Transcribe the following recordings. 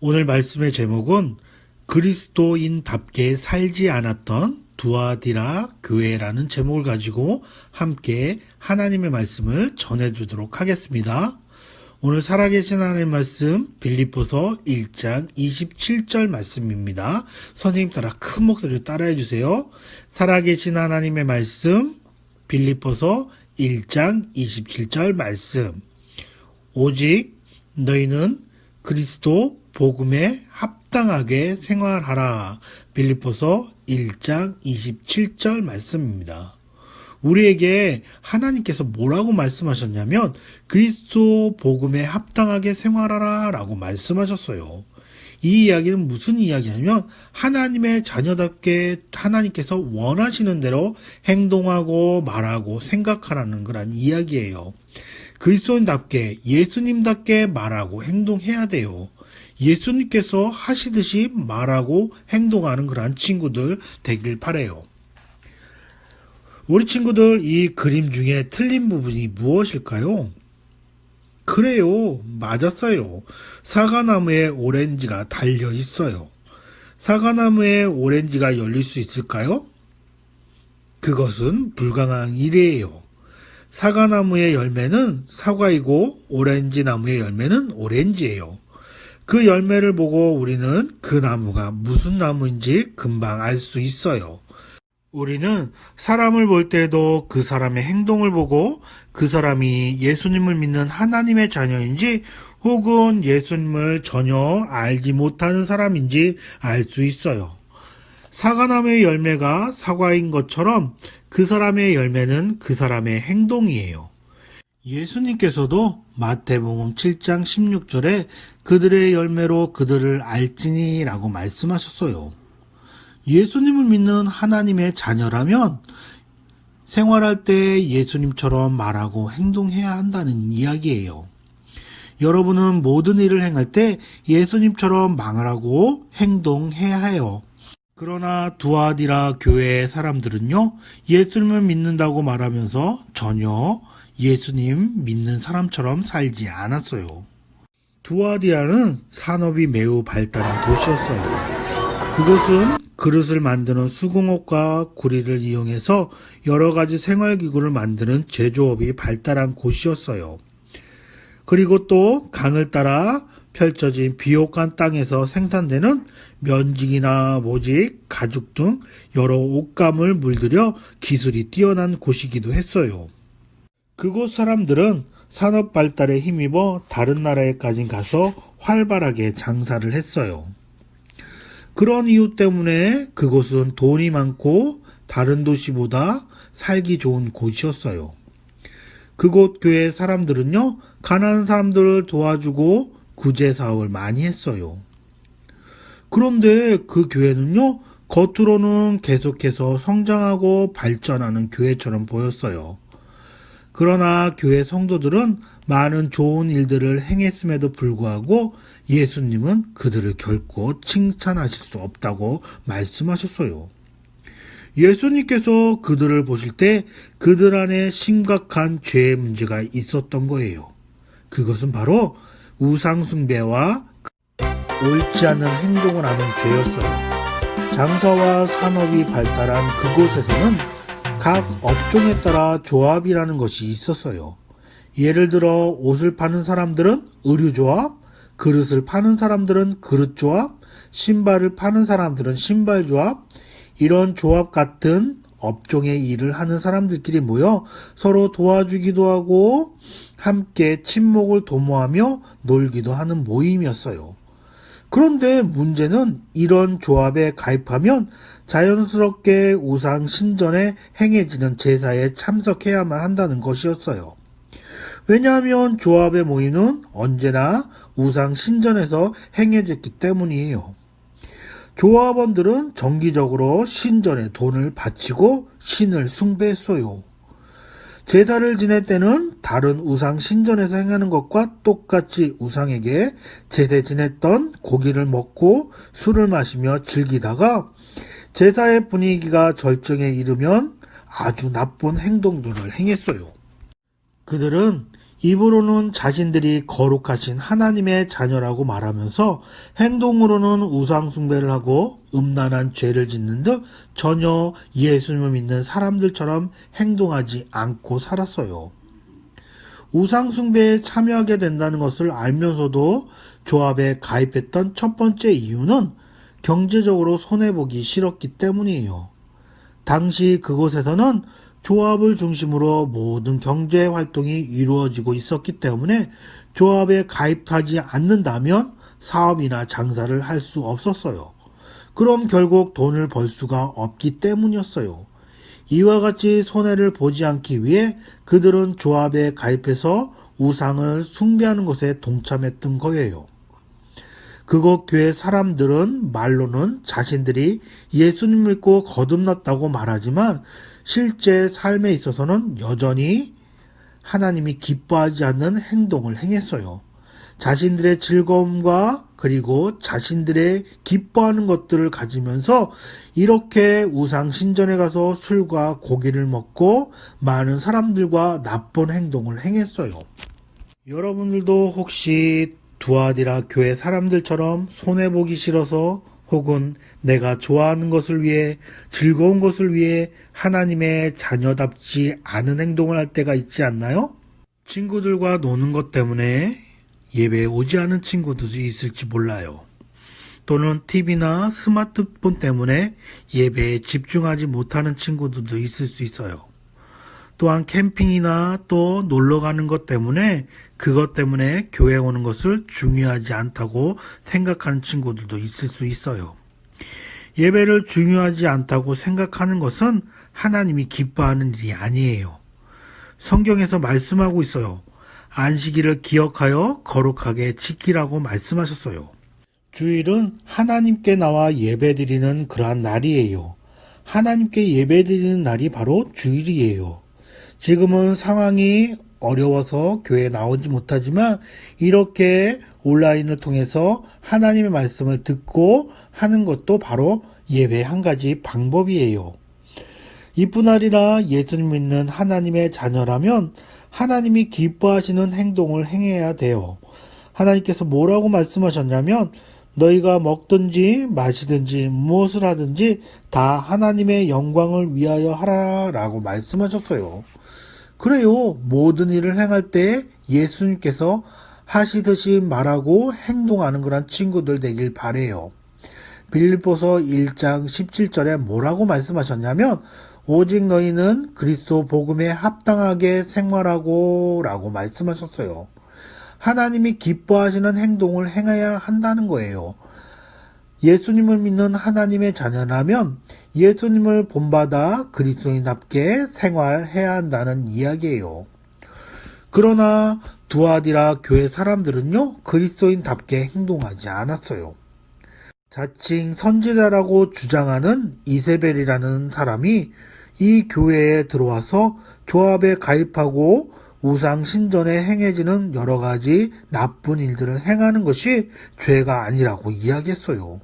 오늘 말씀의 제목은 그리스도인답게 살지 않았던 두아디라 교회라는 제목을 가지고 함께 하나님의 말씀을 전해드리도록 하겠습니다. 오늘 살아계신 하나님의 말씀 빌립보서 1장 27절 말씀입니다. 선생님 따라 큰 목소리로 따라해 주세요. 살아계신 하나님의 말씀 빌립보서 1장 27절 말씀. 오직 너희는 그리스도 복음에 합당하게 생활하라. 빌립보서 1장 27절 말씀입니다. 우리에게 하나님께서 뭐라고 말씀하셨냐면 그리스도 복음에 합당하게 생활하라 라고 말씀하셨어요. 이 이야기는 무슨 이야기냐면 하나님의 자녀답게 하나님께서 원하시는 대로 행동하고 말하고 생각하라는 그런 이야기예요. 그리스도인답게 예수님답게 말하고 행동해야 돼요. 예수님께서 하시듯이 말하고 행동하는 그런 친구들 되길 바라요. 우리 친구들 이 그림 중에 틀린 부분이 무엇일까요? 그래요. 맞았어요. 사과나무에 오렌지가 달려 있어요. 사과나무에 오렌지가 열릴 수 있을까요? 그것은 불가능한 일이에요. 사과나무의 열매는 사과이고 오렌지 나무의 열매는 오렌지예요. 그 열매를 보고 우리는 그 나무가 무슨 나무인지 금방 알 수 있어요. 우리는 사람을 볼 때도 그 사람의 행동을 보고 그 사람이 예수님을 믿는 하나님의 자녀인지 혹은 예수님을 전혀 알지 못하는 사람인지 알 수 있어요. 사과나무의 열매가 사과인 것처럼 그 사람의 열매는 그 사람의 행동이에요. 예수님께서도 마태복음 7장 16절에 그들의 열매로 그들을 알지니 라고 말씀하셨어요. 예수님을 믿는 하나님의 자녀라면 생활할 때 예수님처럼 말하고 행동해야 한다는 이야기예요. 여러분은 모든 일을 행할 때 예수님처럼 말하고 행동해야 해요. 그러나 두아디라 교회의 사람들은요, 예수님을 믿는다고 말하면서 전혀 예수님 믿는 사람처럼 살지 않았어요. 두아디라는 산업이 매우 발달한 도시였어요. 그곳은 그릇을 만드는 수공업과 구리를 이용해서 여러 가지 생활기구를 만드는 제조업이 발달한 곳이었어요. 그리고 또 강을 따라 펼쳐진 비옥한 땅에서 생산되는 면직이나 모직, 가죽 등 여러 옷감을 물들여 기술이 뛰어난 곳이기도 했어요. 그곳 사람들은 산업 발달에 힘입어 다른 나라에까지 가서 활발하게 장사를 했어요. 그런 이유 때문에 그곳은 돈이 많고 다른 도시보다 살기 좋은 곳이었어요. 그곳 교회 사람들은요, 가난한 사람들을 도와주고 구제 사업을 많이 했어요. 그런데 그 교회는요, 겉으로는 계속해서 성장하고 발전하는 교회처럼 보였어요. 그러나 교회 성도들은 많은 좋은 일들을 행했음에도 불구하고 예수님은 그들을 결코 칭찬하실 수 없다고 말씀하셨어요. 예수님께서 그들을 보실 때 그들 안에 심각한 죄의 문제가 있었던 거예요. 그것은 바로 우상숭배와 옳지 않은 행동을 하는 죄였어요. 장사와 산업이 발달한 그곳에서는 각 업종에 따라 조합이라는 것이 있었어요. 예를 들어 옷을 파는 사람들은 의류조합, 그릇을 파는 사람들은 그릇조합, 신발을 파는 사람들은 신발조합, 이런 조합 같은 업종의 일을 하는 사람들끼리 모여 서로 도와주기도 하고 함께 친목을 도모하며 놀기도 하는 모임이었어요. 그런데 문제는 이런 조합에 가입하면 자연스럽게 우상 신전에 행해지는 제사에 참석해야만 한다는 것이었어요. 왜냐하면 조합의 모임은 언제나 우상 신전에서 행해졌기 때문이에요. 조합원들은 정기적으로 신전에 돈을 바치고 신을 숭배했어요. 제사를 지낼 때는 다른 우상 신전에서 행하는 것과 똑같이 우상에게 제대 지냈던 고기를 먹고 술을 마시며 즐기다가 제사의 분위기가 절정에 이르면 아주 나쁜 행동들을 행했어요. 그들은 입으로는 자신들이 거룩하신 하나님의 자녀라고 말하면서 행동으로는 우상숭배를 하고 음란한 죄를 짓는 듯 전혀 예수님을 믿는 사람들처럼 행동하지 않고 살았어요. 우상숭배에 참여하게 된다는 것을 알면서도 조합에 가입했던 첫 번째 이유는 경제적으로 손해보기 싫었기 때문이에요. 당시 그곳에서는 조합을 중심으로 모든 경제 활동이 이루어지고 있었기 때문에 조합에 가입하지 않는다면 사업이나 장사를 할 수 없었어요. 그럼 결국 돈을 벌 수가 없기 때문이었어요. 이와 같이 손해를 보지 않기 위해 그들은 조합에 가입해서 우상을 숭배하는 것에 동참했던 거예요. 그곳 교회 사람들은 말로는 자신들이 예수님 믿고 거듭났다고 말하지만 실제 삶에 있어서는 여전히 하나님이 기뻐하지 않는 행동을 행했어요. 자신들의 즐거움과 그리고 자신들의 기뻐하는 것들을 가지면서 이렇게 우상 신전에 가서 술과 고기를 먹고 많은 사람들과 나쁜 행동을 행했어요. 여러분들도 혹시 두아디라 교회 사람들처럼 손해보기 싫어서 혹은 내가 좋아하는 것을 위해 즐거운 것을 위해 하나님의 자녀답지 않은 행동을 할 때가 있지 않나요? 친구들과 노는 것 때문에 예배에 오지 않은 친구들도 있을지 몰라요. 또는 TV나 스마트폰 때문에 예배에 집중하지 못하는 친구들도 있을 수 있어요. 또한 캠핑이나 또 놀러 가는 것 때문에 그것 때문에 교회 오는 것을 중요하지 않다고 생각하는 친구들도 있을 수 있어요. 예배를 중요하지 않다고 생각하는 것은 하나님이 기뻐하는 일이 아니에요. 성경에서 말씀하고 있어요. 안식일을 기억하여 거룩하게 지키라고 말씀하셨어요. 주일은 하나님께 나와 예배드리는 그러한 날이에요. 하나님께 예배드리는 날이 바로 주일이에요. 지금은 상황이 어려워서 교회에 나오지 못하지만 이렇게 온라인을 통해서 하나님의 말씀을 듣고 하는 것도 바로 예배의 한 가지 방법이에요. 이뿐 아니라 예수님 믿는 하나님의 자녀라면 하나님이 기뻐하시는 행동을 행해야 돼요. 하나님께서 뭐라고 말씀하셨냐면 너희가 먹든지 마시든지 무엇을 하든지 다 하나님의 영광을 위하여 하라 라고 말씀하셨어요. 그래요. 모든 일을 행할 때 예수님께서 하시듯이 말하고 행동하는 그런 친구들 되길 바래요. 빌립보서 1장 17절에 뭐라고 말씀하셨냐면 오직 너희는 그리스도 복음에 합당하게 생활하고 라고 말씀하셨어요. 하나님이 기뻐하시는 행동을 행해야 한다는 거예요. 예수님을 믿는 하나님의 자녀라면 예수님을 본받아 그리스도인답게 생활해야 한다는 이야기예요. 그러나 두아디라 교회 사람들은요, 그리스도인답게 행동하지 않았어요. 자칭 선지자라고 주장하는 이세벨이라는 사람이 이 교회에 들어와서 조합에 가입하고 우상 신전에 행해지는 여러 가지 나쁜 일들을 행하는 것이 죄가 아니라고 이야기했어요.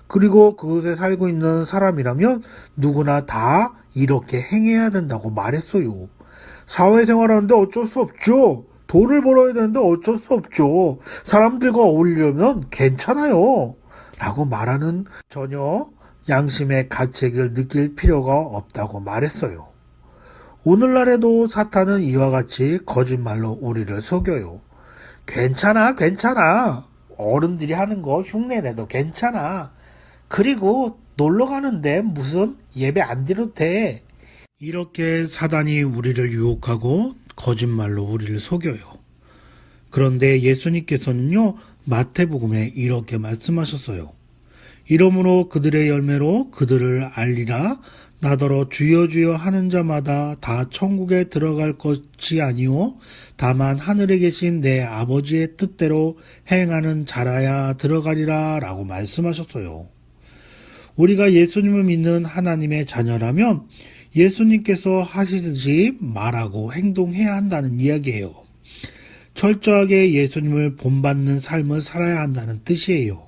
그리고 그곳에 살고 있는 사람이라면 누구나 다 이렇게 행해야 된다고 말했어요. 사회생활하는데 어쩔 수 없죠. 돈을 벌어야 되는데 어쩔 수 없죠. 사람들과 어울리려면 괜찮아요. 라고 말하는 전혀 양심의 가책을 느낄 필요가 없다고 말했어요. 오늘날에도 사탄은 이와 같이 거짓말로 우리를 속여요. 괜찮아. 어른들이 하는 거 흉내내도 괜찮아. 그리고 놀러 가는데 무슨 예배 안 드려도 돼. 이렇게 사단이 우리를 유혹하고 거짓말로 우리를 속여요. 그런데 예수님께서는요, 마태복음에 이렇게 말씀하셨어요. 이러므로 그들의 열매로 그들을 알리라. 나더러 주여 주여 하는 자마다 다 천국에 들어갈 것이 아니오 다만 하늘에 계신 내 아버지의 뜻대로 행하는 자라야 들어가리라 라고 말씀하셨어요. 우리가 예수님을 믿는 하나님의 자녀라면 예수님께서 하시듯이 말하고 행동해야 한다는 이야기예요. 철저하게 예수님을 본받는 삶을 살아야 한다는 뜻이에요.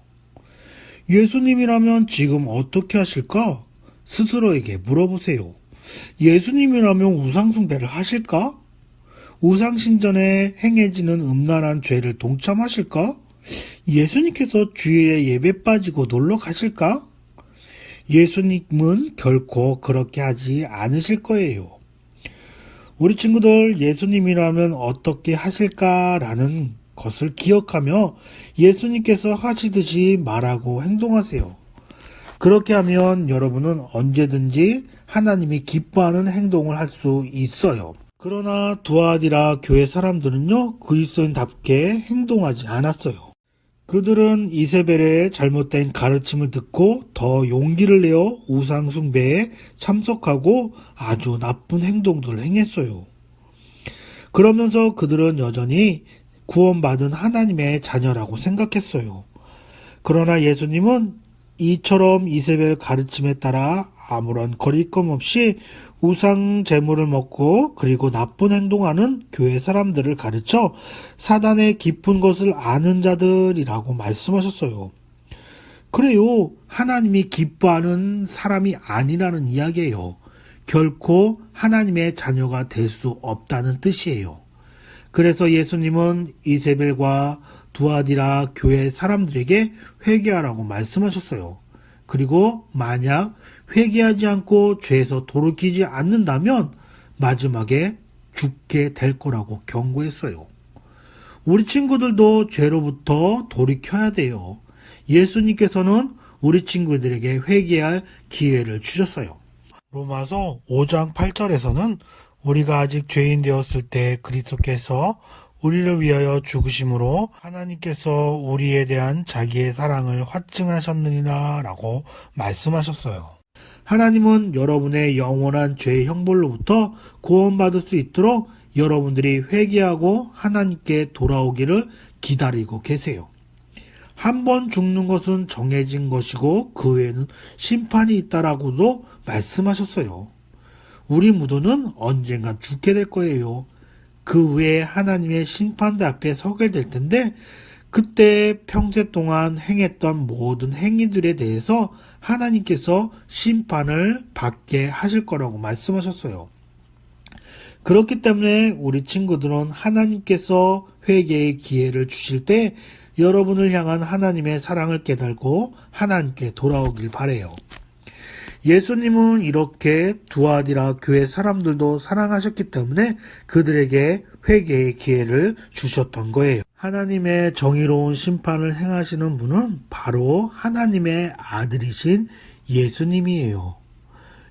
예수님이라면 지금 어떻게 하실까? 스스로에게 물어보세요. 예수님이라면 우상숭배를 하실까? 우상신전에 행해지는 음란한 죄를 동참하실까? 예수님께서 주일에 예배 빠지고 놀러 가실까? 예수님은 결코 그렇게 하지 않으실 거예요. 우리 친구들, 예수님이라면 어떻게 하실까라는 것을 기억하며 예수님께서 하시듯이 말하고 행동하세요. 그렇게 하면 여러분은 언제든지 하나님이 기뻐하는 행동을 할 수 있어요. 그러나 두아디라 교회 사람들은요, 그리스도인답게 행동하지 않았어요. 그들은 이세벨의 잘못된 가르침을 듣고 더 용기를 내어 우상 숭배에 참석하고 아주 나쁜 행동들을 행했어요. 그러면서 그들은 여전히 구원받은 하나님의 자녀라고 생각했어요. 그러나 예수님은 이처럼 이세벨 가르침에 따라 아무런 거리낌 없이 우상 제물을 먹고 그리고 나쁜 행동하는 교회 사람들을 가르쳐 사단의 깊은 것을 아는 자들이라고 말씀하셨어요. 그래요. 하나님이 기뻐하는 사람이 아니라는 이야기예요. 결코 하나님의 자녀가 될 수 없다는 뜻이에요. 그래서 예수님은 이세벨과 두아디라 교회 사람들에게 회개하라고 말씀하셨어요. 그리고 만약 회개하지 않고 죄에서 돌이키지 않는다면 마지막에 죽게 될 거라고 경고했어요. 우리 친구들도 죄로부터 돌이켜야 돼요. 예수님께서는 우리 친구들에게 회개할 기회를 주셨어요. 로마서 5장 8절에서는 우리가 아직 죄인 되었을 때 그리스도께서 우리를 위하여 죽으심으로 하나님께서 우리에 대한 자기의 사랑을 확증하셨느니라 라고 말씀하셨어요. 하나님은 여러분의 영원한 죄의 형벌로부터 구원받을 수 있도록 여러분들이 회개하고 하나님께 돌아오기를 기다리고 계세요. 한 번 죽는 것은 정해진 것이고 그 외에는 심판이 있다라고도 말씀하셨어요. 우리 모두는 언젠가 죽게 될 거예요. 그 외에 하나님의 심판대 앞에 서게 될 텐데 그때 평생 동안 행했던 모든 행위들에 대해서 하나님께서 심판을 받게 하실 거라고 말씀하셨어요. 그렇기 때문에 우리 친구들은 하나님께서 회개의 기회를 주실 때 여러분을 향한 하나님의 사랑을 깨달고 하나님께 돌아오길 바라요. 예수님은 이렇게 두아디라 교회 사람들도 사랑하셨기 때문에 그들에게 회개의 기회를 주셨던 거예요. 하나님의 정의로운 심판을 행하시는 분은 바로 하나님의 아들이신 예수님이에요.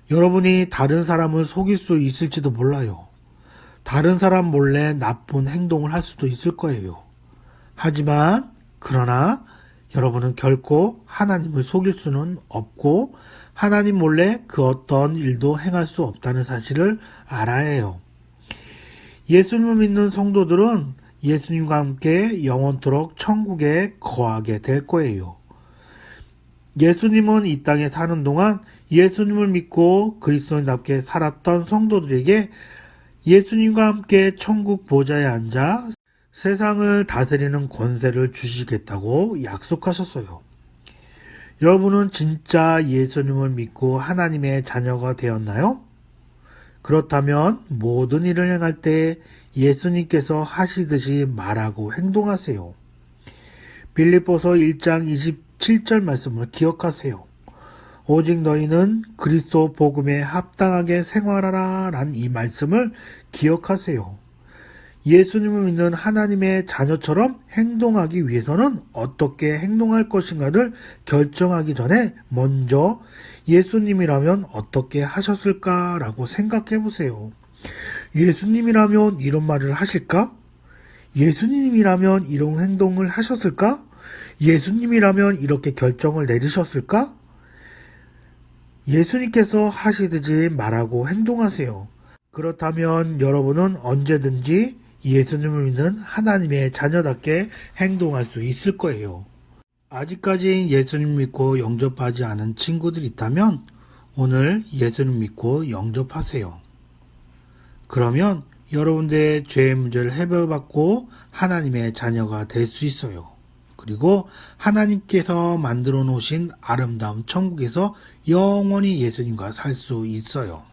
여러분이 다른 사람을 속일 수 있을지도 몰라요. 다른 사람 몰래 나쁜 행동을 할 수도 있을 거예요. 하지만 그러나 여러분은 결코 하나님을 속일 수는 없고 하나님 몰래 그 어떤 일도 행할 수 없다는 사실을 알아야 해요. 예수님을 믿는 성도들은 예수님과 함께 영원토록 천국에 거하게 될 거예요. 예수님은 이 땅에 사는 동안 예수님을 믿고 그리스도인답게 살았던 성도들에게 예수님과 함께 천국 보좌에 앉아 세상을 다스리는 권세를 주시겠다고 약속하셨어요. 여러분은 진짜 예수님을 믿고 하나님의 자녀가 되었나요? 그렇다면 모든 일을 행할 때 예수님께서 하시듯이 말하고 행동하세요. 빌립보서 1장 27절 말씀을 기억하세요. 오직 너희는 그리스도 복음에 합당하게 생활하라 란 이 말씀을 기억하세요. 예수님을 믿는 하나님의 자녀처럼 행동하기 위해서는 어떻게 행동할 것인가를 결정하기 전에 먼저 예수님이라면 어떻게 하셨을까라고 생각해 보세요. 예수님이라면 이런 말을 하실까? 예수님이라면 이런 행동을 하셨을까? 예수님이라면 이렇게 결정을 내리셨을까? 예수님께서 하시듯이 말하고 행동하세요. 그렇다면 여러분은 언제든지 예수님을 믿는 하나님의 자녀답게 행동할 수 있을 거예요. 아직까지 예수님 믿고 영접하지 않은 친구들이 있다면 오늘 예수님 믿고 영접하세요. 그러면 여러분들의 죄의 문제를 해결받고 하나님의 자녀가 될 수 있어요. 그리고 하나님께서 만들어 놓으신 아름다운 천국에서 영원히 예수님과 살 수 있어요.